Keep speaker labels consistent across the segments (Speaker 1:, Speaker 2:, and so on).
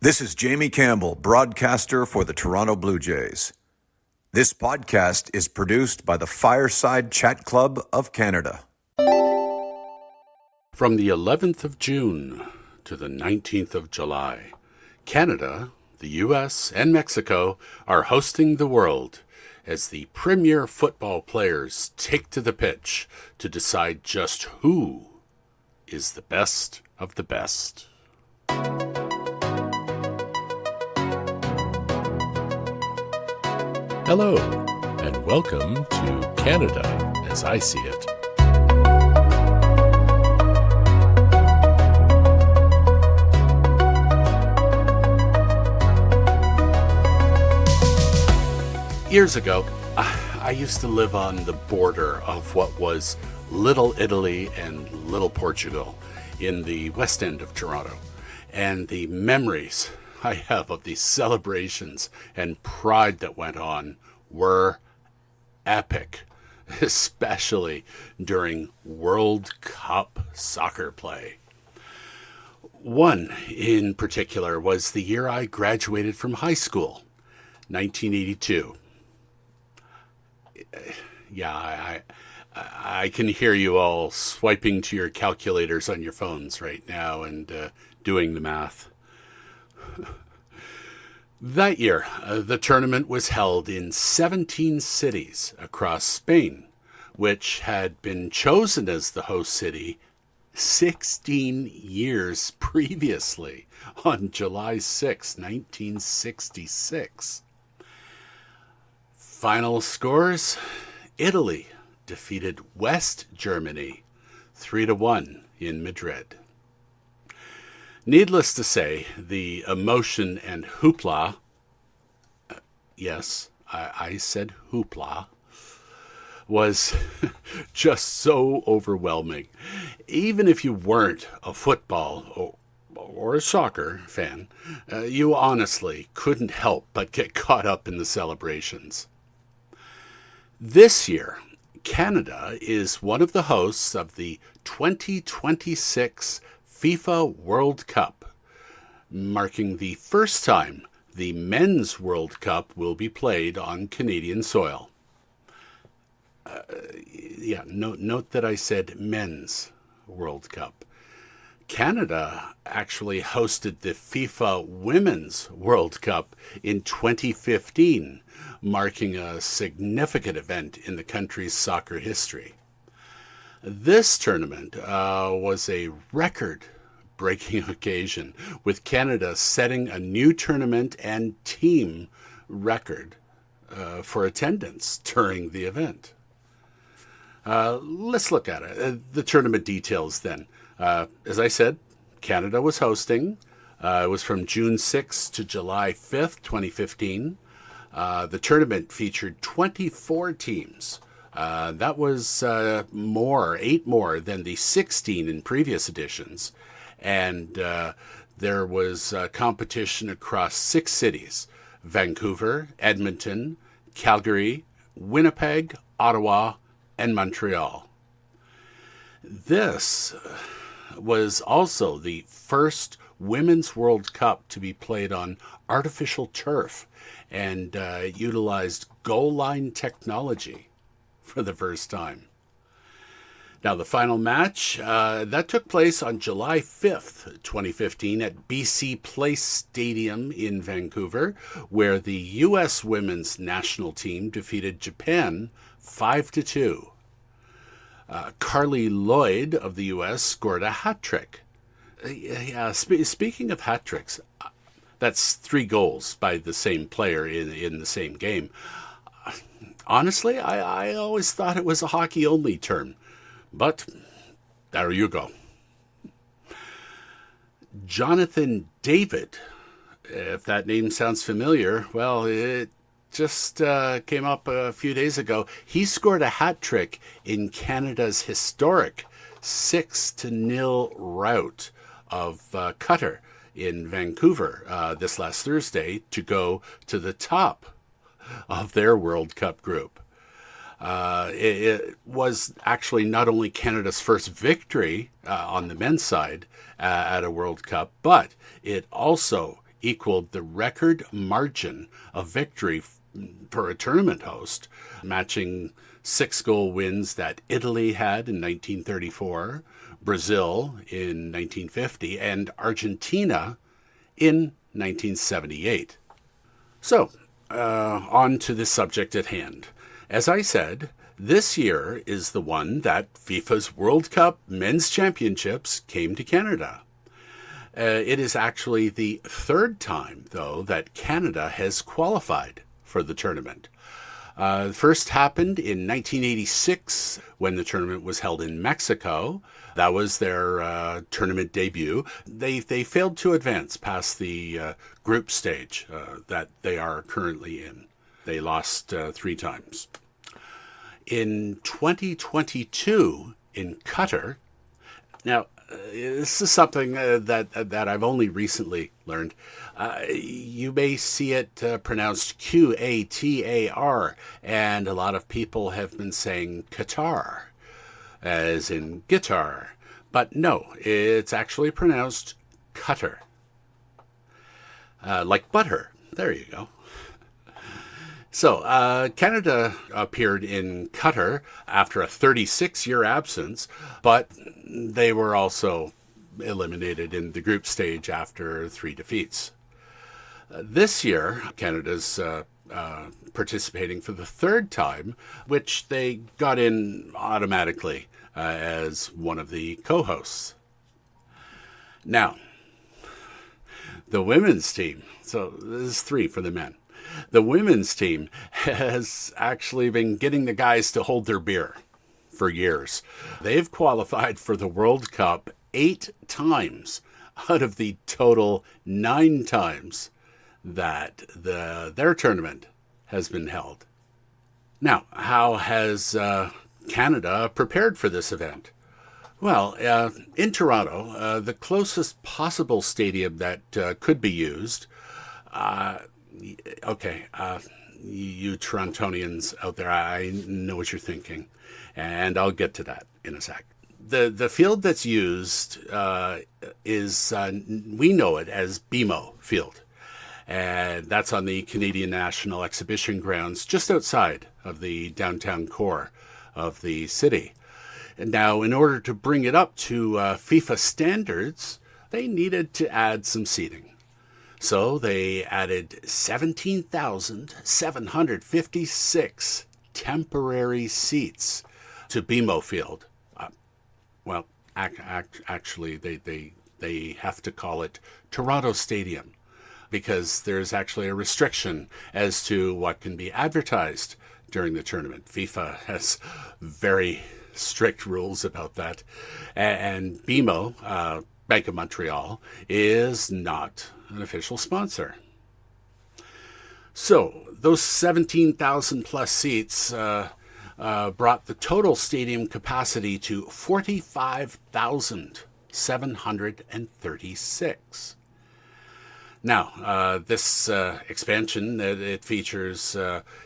Speaker 1: This is Jamie Campbell, broadcaster for the Toronto Blue Jays. This podcast is produced by the Fireside Chat Club of Canada.
Speaker 2: From the 11th of June to the 19th of July, Canada, the U.S., and Mexico are hosting the world as the premier football players take to the pitch to decide just who is the best of the best.
Speaker 3: Hello, and welcome to Canada as I See It.
Speaker 2: Years ago, I used to live on the border of what was Little Italy and Little Portugal in the west end of Toronto. And the memories I have of these celebrations and pride that went on were epic, especially during World Cup soccer play. One in particular was the year I graduated from high school, 1982. Yeah, I can hear you all swiping to your calculators on your phones right now and doing the math. That year, the tournament was held in 17 cities across Spain, which had been chosen as the host city 16 years previously, on July 6, 1966. Final scores: Italy defeated West Germany 3-1 in Madrid. Needless to say, the emotion and hoopla, yes, I said hoopla, was just so overwhelming. Even if you weren't a football or a soccer fan, you honestly couldn't help but get caught up in the celebrations. This year, Canada is one of the hosts of the 2026 FIFA World Cup, marking the first time the Men's World Cup will be played on Canadian soil. Note that I said Men's World Cup. Canada actually hosted the FIFA Women's World Cup in 2015, marking a significant event in the country's soccer history. This tournament was a record-breaking occasion, with Canada setting a new tournament and team record for attendance during the event. Let's look at it. The tournament details then. As I said, Canada was hosting. It was from June 6th to July 5th, 2015. The tournament featured 24 teams. That was 8 more than the 16 in previous editions. And there was competition across 6 cities: Vancouver, Edmonton, Calgary, Winnipeg, Ottawa, and Montreal. This was also the first Women's World Cup to be played on artificial turf and utilized goal line technology for the first time. Now, the final match, that took place on July 5th, 2015 at BC Place Stadium in Vancouver, where the U.S. women's national team defeated Japan 5-2. Carly Lloyd of the U.S. scored a hat trick. Speaking of hat tricks, that's 3 goals by the same player in the same game. Honestly, I always thought it was a hockey-only term, but there you go. Jonathan David, if that name sounds familiar, well, it just came up a few days ago. He scored a hat trick in Canada's historic 6-0 rout of Qatar in Vancouver this last Thursday to go to the top of their World Cup group. It was actually not only Canada's first victory on the men's side at a World Cup, but it also equaled the record margin of victory for a tournament host, matching 6-goal wins that Italy had in 1934, Brazil in 1950, and Argentina in 1978. So, on to the subject at hand. As I said, this year is the one that FIFA's World Cup Men's Championships came to Canada. It is actually the third time, though, that Canada has qualified for the tournament. First happened in 1986 when the tournament was held in Mexico. That was their tournament debut. They failed to advance past the group stage that they are currently in. They lost 3 times. In 2022 in Qatar, now this is something that I've only recently learned. You may see it pronounced Qatar, and a lot of people have been saying Qatar, as in guitar. But no, it's actually pronounced Qatar. Like butter. There you go. So, Canada appeared in Qatar after a 36-year absence, but they were also eliminated in the group stage after 3 defeats. This year, Canada's participating for the 3rd time, which they got in automatically as one of the co-hosts. Now, the women's team, so this is 3 for the men. The women's team has actually been getting the guys to hold their beer for years. They've qualified for the World Cup 8 times out of the total 9 times that their tournament has been held. Now, how has Canada prepared for this event? Well, in Toronto, the closest possible stadium that could be used, you Torontonians out there, I know what you're thinking, and I'll get to that in a sec. The field that's used is, we know it as BMO Field, and that's on the Canadian National Exhibition Grounds just outside of the downtown core of the city. And now, in order to bring it up to FIFA standards, they needed to add some seating. So they added 17,756 temporary seats to BMO Field. Actually, they have to call it Toronto Stadium because there's actually a restriction as to what can be advertised during the tournament. FIFA has very strict rules about that. And BMO, Bank of Montreal, is not an official sponsor. So those 17,000 plus seats brought the total stadium capacity to 45,736. Now, this expansion, it features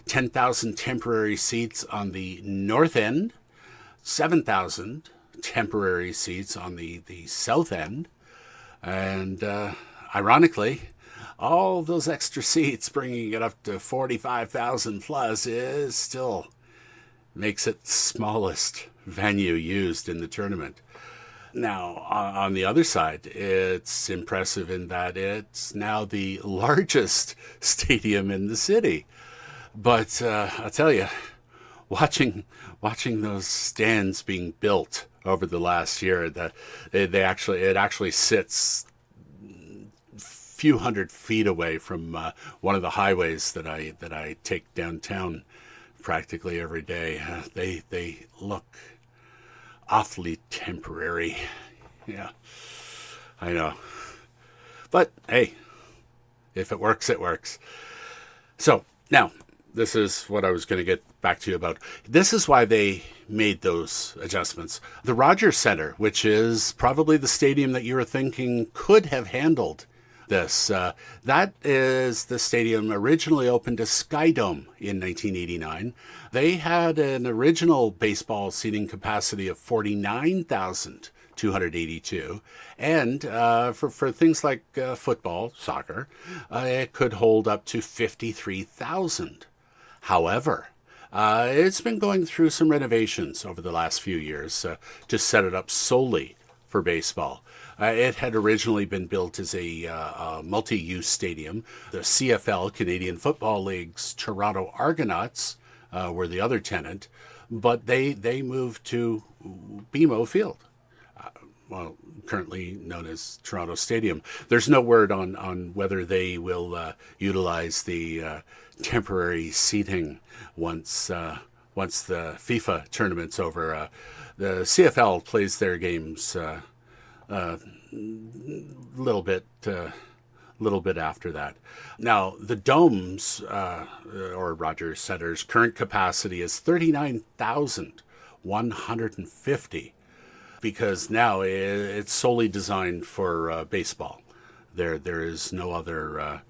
Speaker 2: 10,000 temporary seats on the north end, 7,000 temporary seats on the south end, and ironically, all those extra seats, bringing it up to 45,000 plus, is still makes it the smallest venue used in the tournament. Now, on the other side, it's impressive in that it's now the largest stadium in the city. But I'll tell you, watching those stands being built over the last year, it actually sits a few hundred feet away from one of the highways that I take downtown practically every day. They look awfully temporary. Yeah, I know. But hey, if it works, it works. So now, this is what I was going to get back to you about. This is why they made those adjustments. The Rogers Centre, which is probably the stadium that you were thinking could have handled this, that is the stadium originally opened as Skydome in 1989. They had an original baseball seating capacity of 49,000 282. And for things like football, soccer, it could hold up to 53,000. However, it's been going through some renovations over the last few years to set it up solely for baseball. It had originally been built as a multi-use stadium. The CFL, Canadian Football League's Toronto Argonauts, were the other tenant, but they moved to BMO Field, currently known as Toronto Stadium. There's no word on whether they will utilize the temporary seating once the FIFA tournament's over. The CFL plays their games little bit after that. Now, the Dome's, or Rogers Center's current capacity is 39,150 because now it's solely designed for baseball. There is no other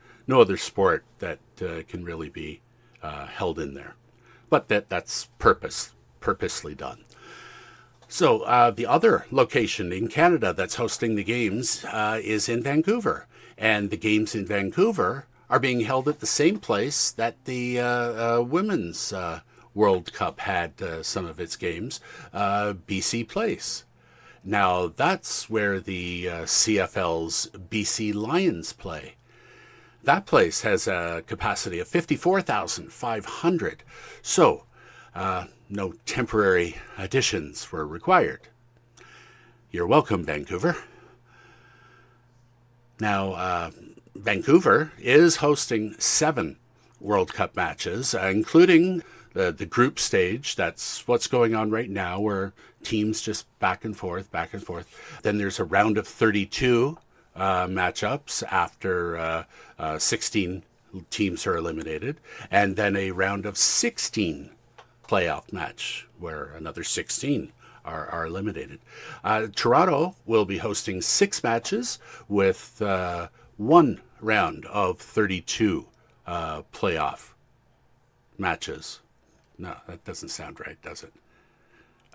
Speaker 2: sport that can really be held in there. But that's purposely done. So the other location in Canada that's hosting the games is in Vancouver. And the games in Vancouver are being held at the same place that the Women's World Cup had some of its games, BC Place. Now, that's where the CFL's BC Lions play. That place has a capacity of 54,500. So, no temporary additions were required. You're welcome, Vancouver. Now, Vancouver is hosting 7 World Cup matches, including the group stage. That's what's going on right now, where teams just back and forth. Then there's a round of 32 matchups after 16 teams are eliminated, and then a round of 16 playoff match where another 16 are eliminated. Toronto will be hosting 6 matches with 1 round of 32 playoff matches. No, that doesn't sound right, does it?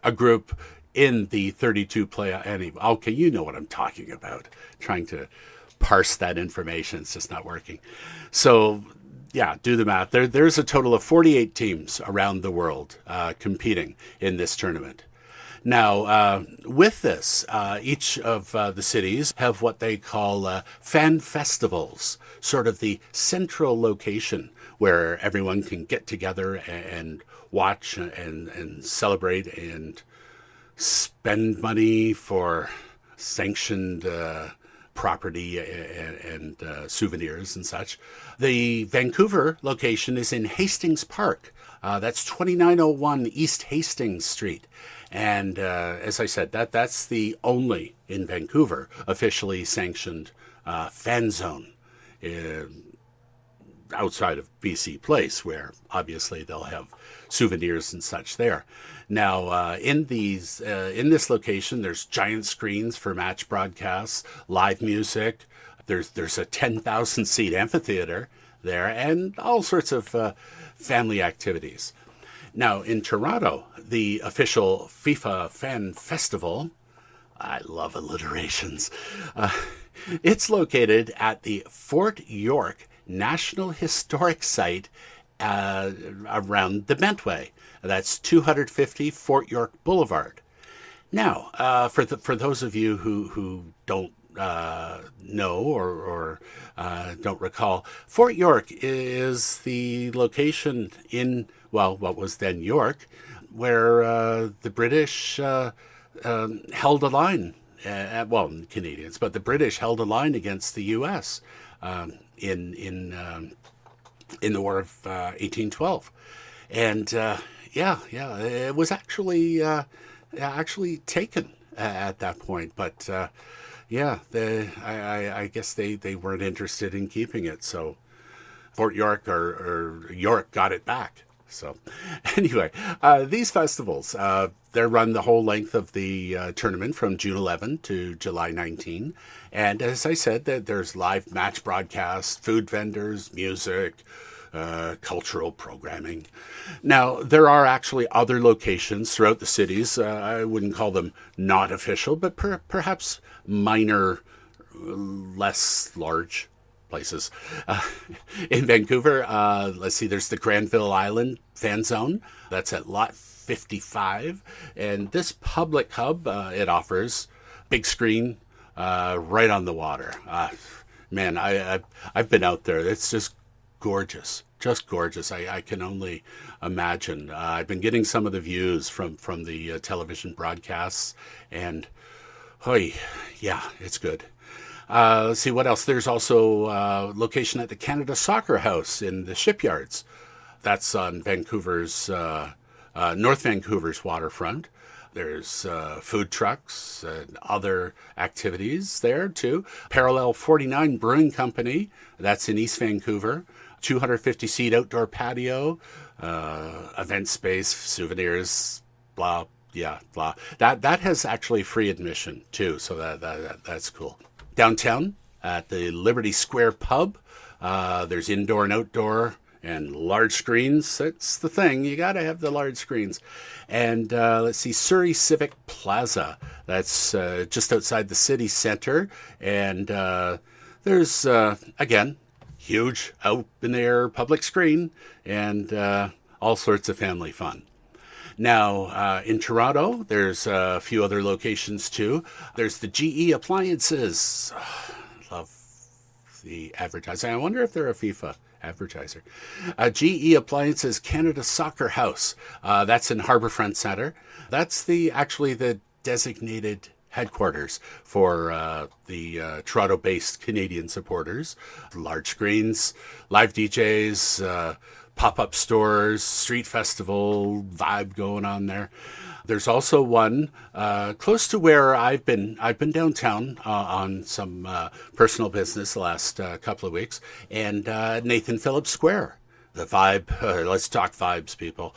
Speaker 2: A group in the 32 playoff. Okay, you know what I'm talking about. Trying to parse that information, it's just not working. So, yeah, do the math. There's a total of 48 teams around the world competing in this tournament. Now, with this, each of the cities have what they call fan festivals, sort of the central location where everyone can get together and watch and celebrate and spend money for sanctioned property and souvenirs and such. The Vancouver location is in Hastings Park. That's 2901 East Hastings Street. And as I said, that's the only, in Vancouver, officially sanctioned fan zone outside of BC Place, where obviously they'll have souvenirs and such there. Now, in this location, there's giant screens for match broadcasts, live music. There's a 10,000-seat amphitheater there, and all sorts of family activities. Now, in Toronto, the official FIFA Fan Festival, I love alliterations, it's located at the Fort York National Historic Site around the Bentway. That's 250 Fort York Boulevard. Now, for those of you who don't know or don't recall, Fort York is the location in, well, what was then York, where the British held a line, Canadians, but the British held a line against the U.S. In the War of 1812, and it was actually taken at that point, but I guess they weren't interested in keeping it, so Fort York or York got it back. So anyway, these festivals, they're run the whole length of the tournament from June 11 to July 19. And as I said, there's live match broadcasts, food vendors, music, cultural programming. Now, there are actually other locations throughout the cities. I wouldn't call them not official, but perhaps minor, less large places. In Vancouver, let's see, there's the Granville Island Fan Zone. That's at Lot 55. And this public hub, it offers big screen right on the water. Man, I've been out there. It's just gorgeous. Just gorgeous. I can only imagine. I've been getting some of the views from the television broadcasts, and yeah, it's good. Let's see what else. There's also location at the Canada Soccer House in the Shipyards. That's on Vancouver's North Vancouver's waterfront. There's food trucks and other activities there too. Parallel 49 Brewing Company, that's in East Vancouver. 250-seat outdoor patio, event space, souvenirs, blah, yeah, blah. That has actually free admission too, so that's cool. Downtown at the Liberty Square Pub, there's indoor and outdoor and large screens. That's the thing. You got to have the large screens. And let's see, Surrey Civic Plaza. That's just outside the city center. And there's, again, huge open-air public screen and all sorts of family fun. Now, in Toronto, there's a few other locations too. There's the GE Appliances. Love the advertising. I wonder if they're a FIFA advertiser. GE Appliances Canada Soccer House. That's in Harbourfront Centre. That's actually the designated headquarters for the Toronto-based Canadian supporters. Large screens, live DJs, pop-up stores, street festival vibe going on there. There's also one close to where I've been downtown on some personal business the last couple of weeks, and Nathan Phillips Square. The vibe, let's talk vibes, people.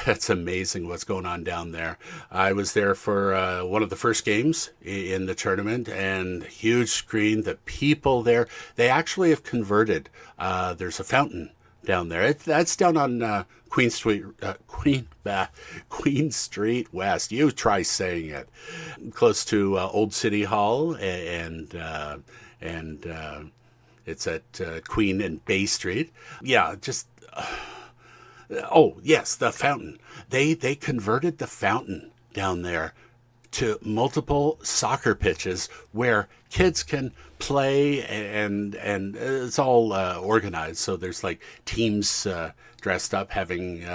Speaker 2: That's amazing what's going on down there. I was there for one of the first games in the tournament, and huge screen. The people there, they actually have converted. There's a fountain down there. That's down on Queen Street West. You try saying it. Close to Old City Hall, and it's at Queen and Bay Street. Yeah, just oh yes, the fountain. They converted the fountain down there to multiple soccer pitches where kids can play, and it's all organized. So there's like teams dressed up having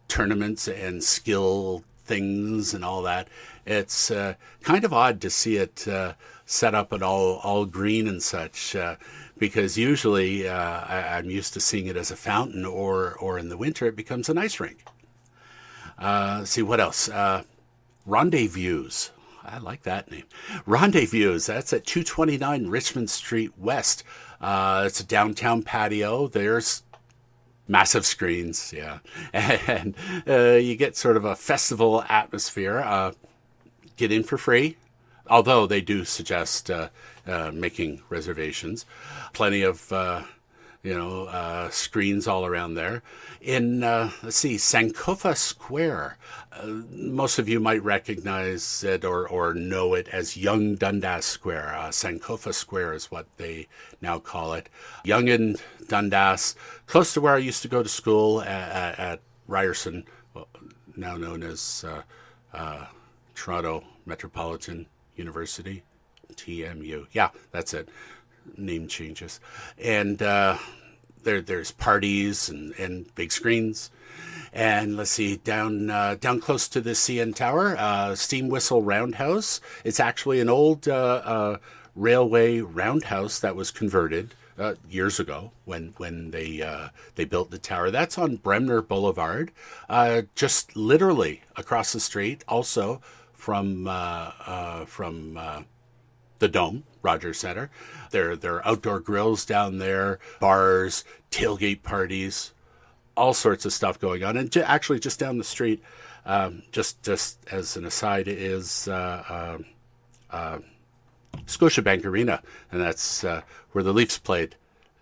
Speaker 2: tournaments and skill things and all that. It's kind of odd to see it set up and all green and such, because usually I'm used to seeing it as a fountain, or in the winter it becomes an ice rink. See what else. Rendezvous. I like that name. Rendezvous. That's at 229 Richmond Street West. It's a downtown patio. There's massive screens, yeah. And you get sort of a festival atmosphere. Get in for free, although they do suggest making reservations. Plenty of screens all around there. In, Sankofa Square. Most of you might recognize it or know it as Young Dundas Square. Sankofa Square is what they now call it. Young and Dundas, close to where I used to go to school at Ryerson, now known as Toronto Metropolitan University, TMU. Yeah, that's it. Name changes. And there's parties and big screens. And let's see, down close to the CN Tower, Steam Whistle Roundhouse. It's actually an old railway roundhouse that was converted years ago when they built the tower. That's on Bremner Boulevard, just literally across the street, also from the Dome, Rogers Center. There are outdoor grills down there, bars, tailgate parties, all sorts of stuff going on. And actually, just down the street, just as an aside, is Scotiabank Arena, and that's where the Leafs played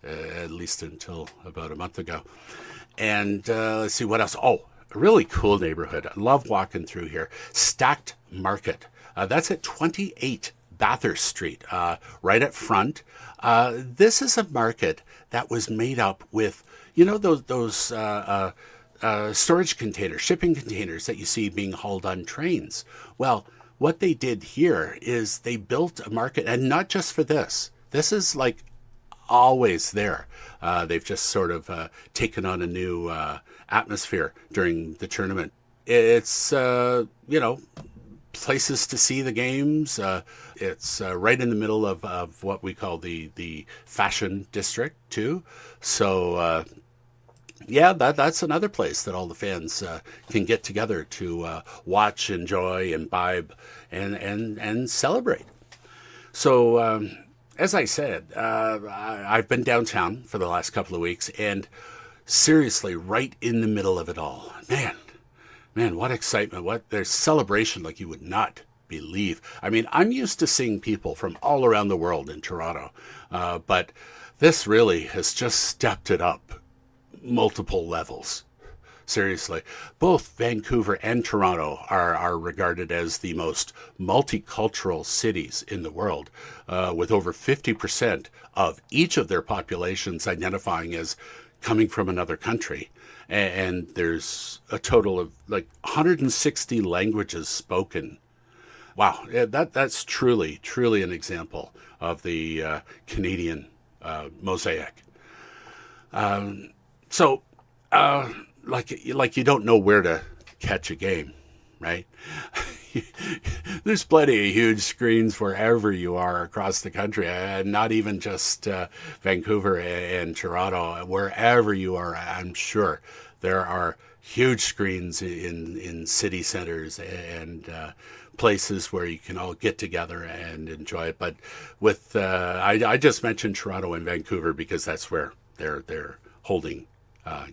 Speaker 2: at least until about a month ago. And let's see what else. Oh, a really cool neighborhood. I love walking through here. Stacked Market. That's at 28 Bathurst Street, right up front. This is a market that was made up with, those storage containers, shipping containers that you see being hauled on trains. Well, what they did here is they built a market, and not just for this. This is like always there. They've just sort of taken on a new atmosphere during the tournament. It's, places to see the games. It's right in the middle of what we call the fashion district too. So that's another place that all the fans can get together to watch, enjoy, imbibe, and celebrate. So as I said, I've been downtown for the last couple of weeks, and seriously, right in the middle of it all. Man, what excitement. There's celebration like you would not believe. I mean, I'm used to seeing people from all around the world in Toronto, but this really has just stepped it up multiple levels. Seriously, both Vancouver and Toronto are regarded as the most multicultural cities in the world, with over 50% of each of their populations identifying as coming from another country. And there's a total of like 160 languages spoken. Wow, that's truly an example of the Canadian mosaic. Like you don't know where to catch a game, right? There's plenty of huge screens wherever you are across the country, and not even just Vancouver and Toronto. Wherever you are, I'm sure there are huge screens in city centers and places where you can all get together and enjoy it. But with I just mentioned Toronto and Vancouver because that's where they're holding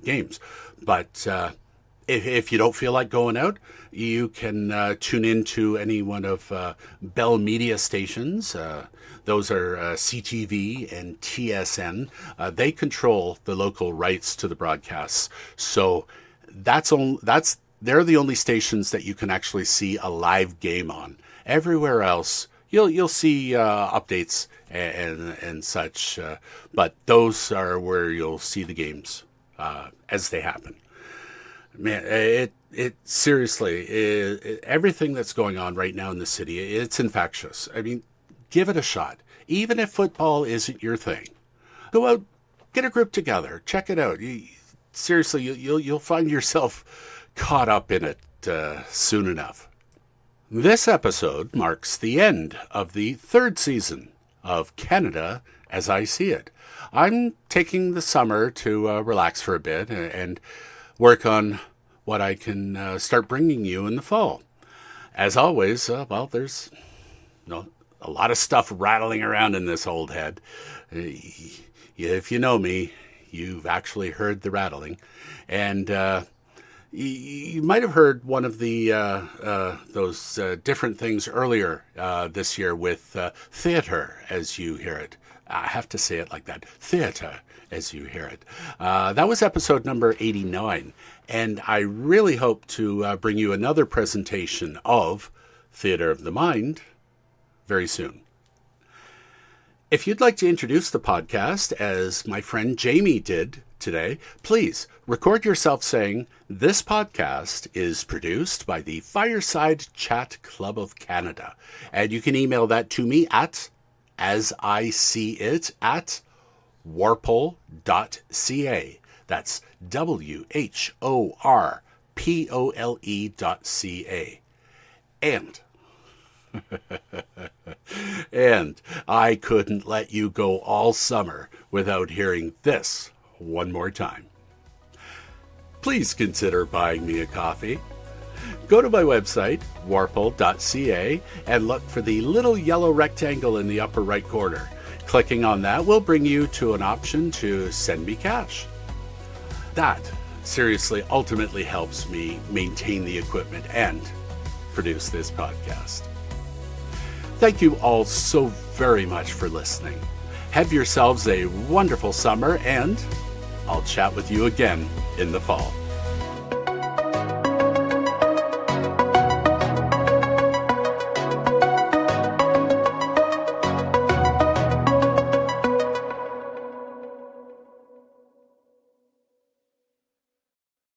Speaker 2: games. But if you don't feel like going out, you can tune into any one of Bell Media stations. Those are CTV and TSN. They control the local rights to the broadcasts. So they're the only stations that you can actually see a live game on. Everywhere else, you'll see updates and such, but those are where you'll see the games as they happen. Man, it seriously, everything that's going on right now in the city, it's infectious. I mean, give it a shot. Even if football isn't your thing, go out, get a group together, check it out. Seriously, you'll find yourself caught up in it soon enough. This episode marks the end of the third season of Canada as I See It. I'm taking the summer to relax for a bit and work on what I can start bringing you in the fall. As always, there's a lot of stuff rattling around in this old head. If you know me, you've actually heard the rattling. And you might have heard one of the those different things earlier this year with theater as you hear it. I have to say it like that. Theater as you hear it. That was episode number 89. And I really hope to bring you another presentation of Theater of the Mind very soon. If you'd like to introduce the podcast as my friend Jamie did today, please record yourself saying, "This podcast is produced by the Fireside Chat Club of Canada." And you can email that to me at asiseeit@warpole.ca. That's WHORPOLE.ca. And I couldn't let you go all summer without hearing this one more time. Please consider buying me a coffee. Go to my website, warpole.ca, and look for the little yellow rectangle in the upper right corner. Clicking on that will bring you to an option to send me cash. That seriously ultimately helps me maintain the equipment and produce this podcast. Thank you all so very much for listening. Have yourselves a wonderful summer, and I'll chat with you again in the fall.